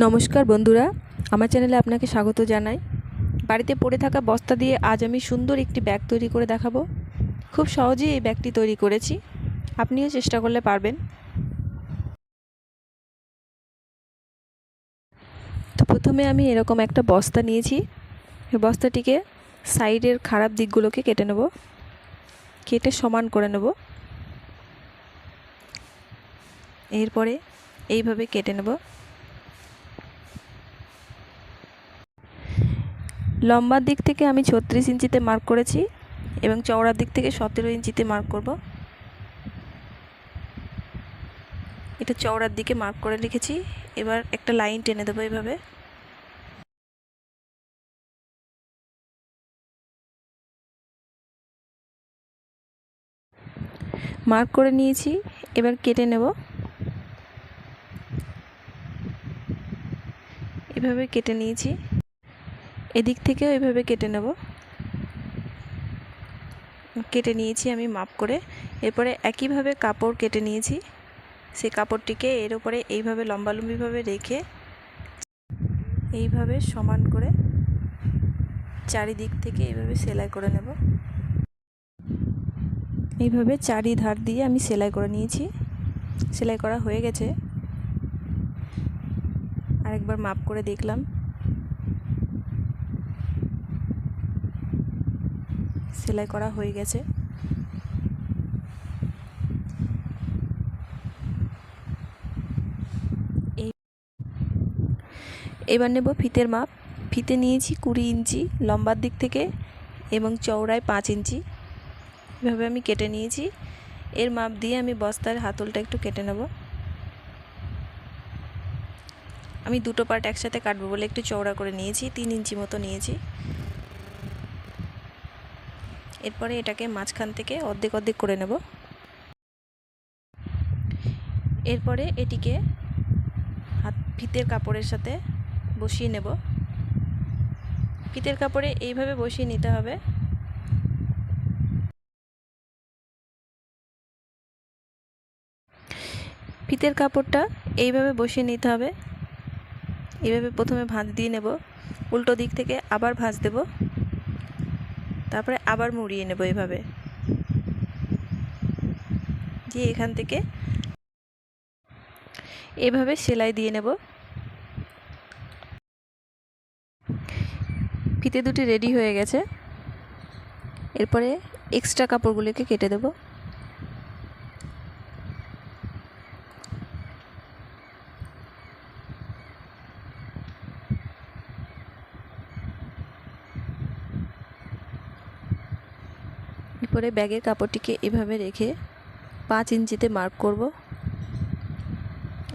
নমস্কার বন্ধুরা, আমার চ্যানেলে আপনাকে স্বাগত জানাই। বাড়িতে পড়ে থাকা বস্তা দিয়ে আজ আমি সুন্দর একটি ব্যাগ তৈরি করে দেখাবো। খুব সহজেই এই ব্যাগটি তৈরি করেছি, আপনিও চেষ্টা করলে পারবেন। তো প্রথমে আমি এরকম একটা বস্তা নিয়েছি। এই বস্তাটিকে সাইডের খারাপ দিকগুলোকে কেটে নেব, কেটে সমান করে নেব। এরপরে এইভাবে কেটে নেব। লম্বার দিক থেকে আমি 36 ইঞ্চিতে মার্ক করেছি এবং চওড়ার দিক থেকে 17 ইঞ্চিতে মার্ক করব। এটা চওড়ার দিকে মার্ক করে রেখেছি। এবার একটা লাইন টেনে দেবো এইভাবে। মার্ক করে নিয়েছি, এবার কেটে নেব। এভাবে কেটে নিয়েছি, এদিক থেকেও এভাবে কেটে নেব। কেটে নিয়েছি আমি মাপ করে। এরপরে একইভাবে কাপড় কেটে নিয়েছি, সেই কাপড়টিকে এর উপরে এইভাবে লম্বালম্বিভাবে রেখে এইভাবে সমান করে চারিদিক থেকে এইভাবে সেলাই করে নেব। এইভাবে চারিধার দিয়ে আমি সেলাই করে নিয়েছি। সেলাই করা হয়ে গেছে। আরেকবার মাপ করে দেখলাম। সেলাই করা হয়ে গেছে। এবার নেব ফিতের মাপ। ফিতে নিয়েছি 20 ইঞ্চি লম্বার দিক থেকে এবং চওড়ায় 5 ইঞ্চি। এভাবে আমি কেটে নিয়েছি। এর মাপ দিয়ে আমি বস্তার হাতলটা একটু কেটে নেব। আমি দুটো পার্ট একসাথে কাটবো বলে একটু চওড়া করে নিয়েছি, 3 ইঞ্চি মতো নিয়েছি। এরপরে এটাকে মাঝখান থেকে অর্ধেক অর্ধেক করে নেব। এরপরে এটিকে ফিতের কাপড়ের সাথে বসিয়ে নেব। ফিতের কাপড়ে এইভাবে বসিয়ে নিতে হবে। ফিতের কাপড়টা এইভাবে বসিয়ে নিতে হবে। এইভাবে প্রথমে ভাঁজ দিয়ে নেব, উল্টো দিক থেকে আবার ভাঁজ দেব, তারপরে আবার মুড়িয়ে নেব এইভাবে দিয়ে এখান থেকে এভাবে সেলাই দিয়ে নেব। ফিতে দুটি রেডি হয়ে গেছে। এরপরে এক্সট্রা কাপড়গুলোকে কেটে দেব। এরপরে ব্যাগের কাপড়টিকে এভাবে রেখে 5 ইঞ্চিতে মার্ক করব।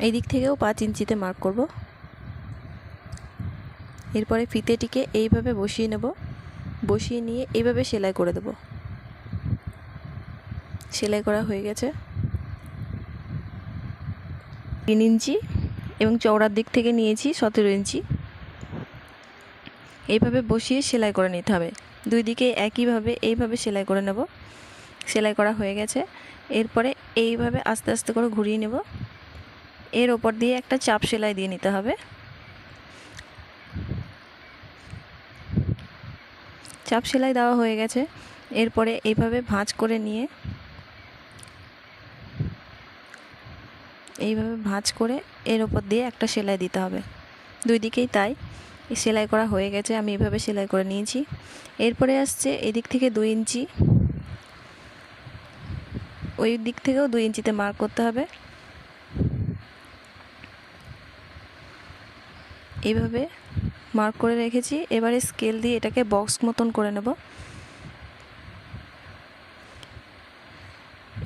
এই দিক থেকেও 5 ইঞ্চিতে মার্ক করব। এরপরে ফিতেটিকে এইভাবে বসিয়ে নেব। বসিয়ে নিয়ে এইভাবে সেলাই করে দেব। সেলাই করা হয়ে গেছে। 3 ইঞ্চি এবং চওড়ার দিক থেকে নিয়েছি 17 ইঞ্চি। এইভাবে বসিয়ে সেলাই করে নিতে হবে। দুই দিকে একইভাবে এইভাবে সেলাই করে নেব। সেলাই করা হয়ে গেছে। এরপরে এইভাবে আস্তে আস্তে করে ঘুরিয়ে নেব। এর ওপর দিয়ে একটা চাপ সেলাই দিয়ে নিতে হবে। চাপ সেলাই দেওয়া হয়ে গেছে। এরপরে এইভাবে ভাঁজ করে নিয়ে এইভাবে ভাঁজ করে এর ওপর দিয়ে একটা সেলাই দিতে হবে। দুই দিকেই তাই। সেলাই করা হয়ে গেছে, আমি এভাবে সেলাই করে নিয়েছি। এরপরে আসছে এদিক থেকে 2 ইঞ্চি, ওই দিক থেকেও 2 ইঞ্চিতে মার্ক করতে হবে। এইভাবে মার্ক করে রেখেছি। এবারে স্কেল দিয়ে এটাকে বক্স মতন করে নেব।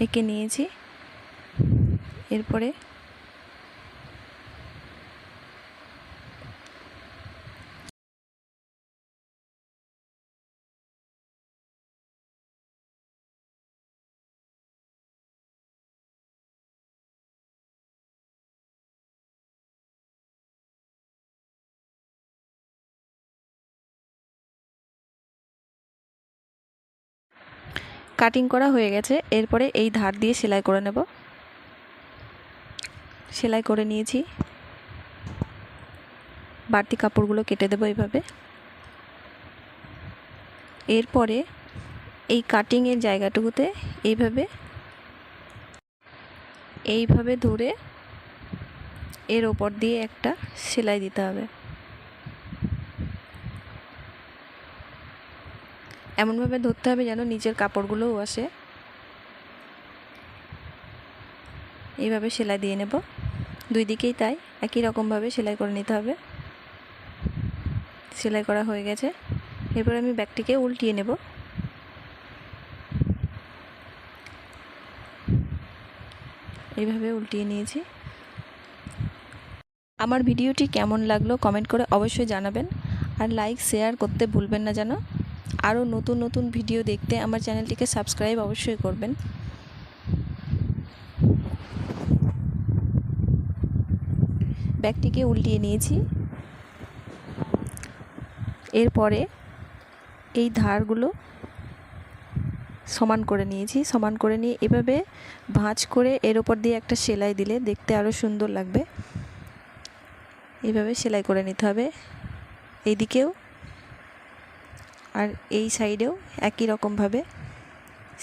এঁকে নিয়েছি। এরপরে কাটিং করা হয়ে গেছে। এরপরে এই ধার দিয়ে সেলাই করে নেব। সেলাই করে নিয়েছি। বাড়তি কাপড়গুলো কেটে দেবো এইভাবে। এরপরে এই কাটিংয়ের জায়গাটুকুতে এইভাবে ধরে এর ওপর দিয়ে একটা সেলাই দিতে হবে। এমনভাবে ধরতে হবে যেন নিচের কাপড়গুলোও আসে। এইভাবে সেলাই দিয়ে নেব, দুই দিকেই তাই একই রকমভাবে সেলাই করে নিতে হবে। সেলাই করা হয়ে গেছে, এরপর আমি ব্যাগটিকে উল্টিয়ে নেব। এইভাবে উল্টিয়ে নিয়েছি। আমার ভিডিওটি কেমন লাগলো কমেন্ট করে অবশ্যই জানাবেন, আর লাইক শেয়ার করতে ভুলবেন না যেন। আরও নতুন নতুন ভিডিও দেখতে আমার চ্যানেলটিকে সাবস্ক্রাইব অবশ্যই করবেন। ব্যাগটিকে উল্টিয়ে নিয়েছি। এরপরে এই ধারগুলো সমান করে নিয়েছি। সমান করে নিয়ে এভাবে ভাঁজ করে এর ওপর দিয়ে একটা সেলাই দিলে দেখতে আরও সুন্দর লাগবে। এইভাবে সেলাই করে নিতে হবে এইদিকেও, আর এই সাইডেও একই রকমভাবে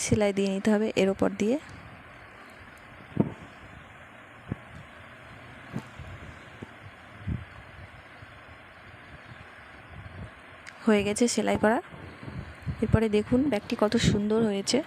সেলাই দিয়ে নিতে হবে এর ওপর দিয়ে। হয়ে গেছে সেলাই করা। এরপরে দেখুন ব্যাগটি কত সুন্দর হয়েছে।